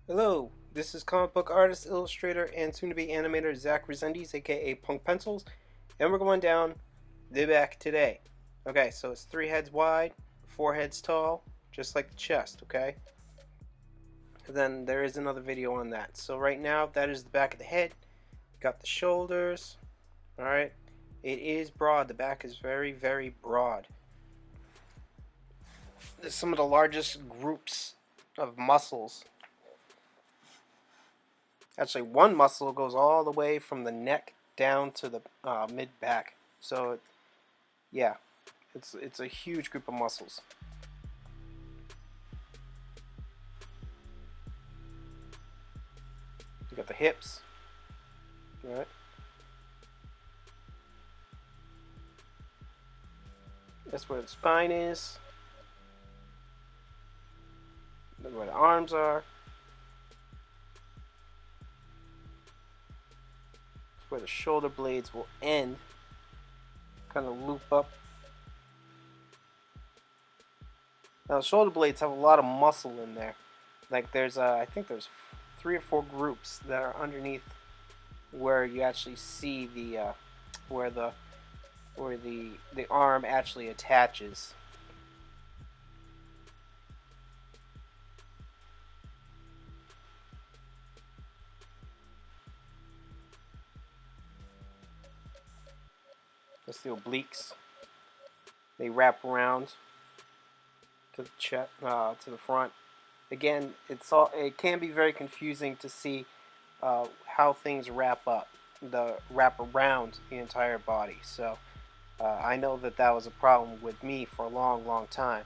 Hello, this is comic book artist, illustrator, and soon-to-be animator Zach Resendiz, aka Punk Pencils, and we're going down the back today. Okay, so it's 3 heads wide, 4 heads tall, just like the chest, okay? And then there is another video on that. So right now, that is the back of the head. Got the shoulders, alright? It is broad, the back is very, very broad. There's some of the largest groups of muscles. Actually, one muscle goes all the way from the neck down to the mid back. So, yeah, it's a huge group of muscles. You got the hips, right? That's where the spine is. That's where the arms are. That's where the shoulder blades will end. Kind of loop up. Now, the shoulder blades have a lot of muscle in there. Like there's, I think there's 3 or 4 groups that are underneath where you actually see the, where the arm actually attaches. That's the obliques. They wrap around to the chest, to the front. Again, it can be very confusing to see how things wrap around the entire body. So I know that was a problem with me for a long, long time.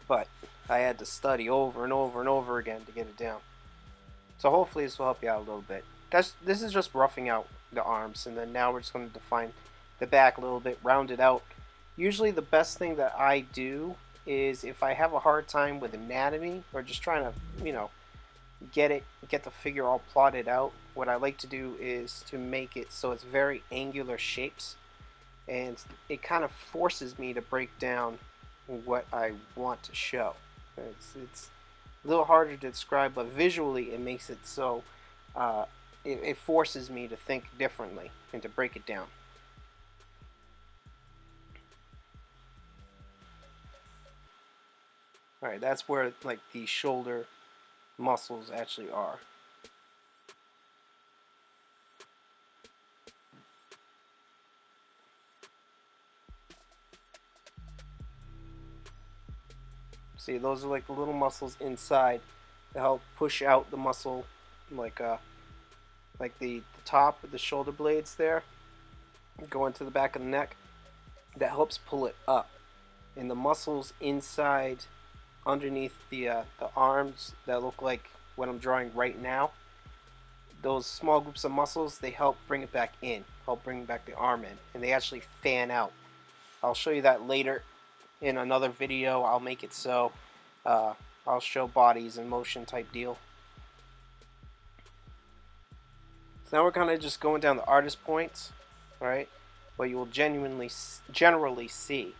But I had to study over and over and over again to get it down. So hopefully this will help you out a little bit. This is just roughing out the arms, and then now we're just going to define the back a little bit, round it out. Usually the best thing that I do is if I have a hard time with anatomy or just trying to, get the figure all plotted out, what I like to do is to make it so it's very angular shapes, and it kind of forces me to break down what I want to show. It's a little harder to describe, but visually it makes it so it forces me to think differently and to break it down. Alright, that's where like the shoulder muscles actually are. See, those are like the little muscles inside to help push out the muscle, like the top of the shoulder blades there, go into the back of the neck. That helps pull it up, and the muscles inside, underneath the arms that look like what I'm drawing right now. Those small groups of muscles, they help bring it back in, help bring back the arm in, and they actually fan out. I'll show you that later in another video. I'll make it so I'll show bodies in motion type deal. So now we're kind of just going down the artist points, right? What you will generally see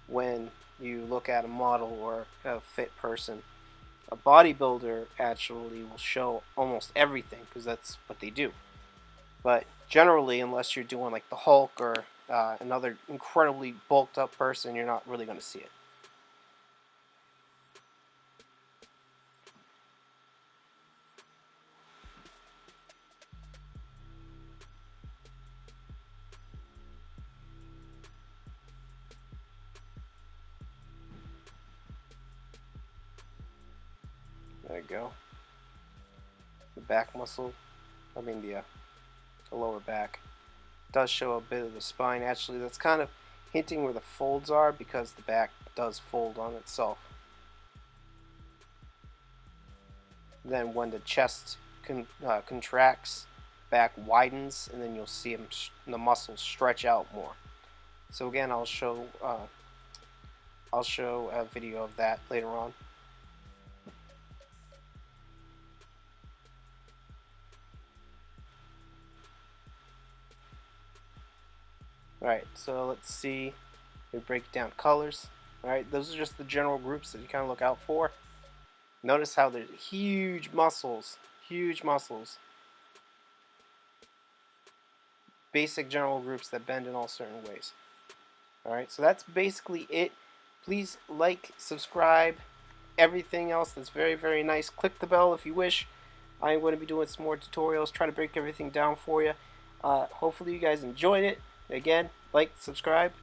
when you look at a model or a fit person. A bodybuilder actually will show almost everything because that's what they do. But generally, unless you're doing like the Hulk or another incredibly bulked up person, you're not really going to see it. There you go. The back muscle, the lower back, does show a bit of the spine. Actually, that's kind of hinting where the folds are because the back does fold on itself. Then when the chest contracts, back widens, and then you'll see the muscles stretch out more. So again, I'll show a video of that later on. Alright, so let's see. We break down colors. Alright, those are just the general groups that you kind of look out for. Notice how there's huge muscles. Huge muscles. Basic general groups that bend in all certain ways. Alright, so that's basically it. Please like, subscribe, everything else that's very, very nice. Click the bell if you wish. I'm going to be doing some more tutorials, try to break everything down for you. Hopefully you guys enjoyed it. Again, like, subscribe.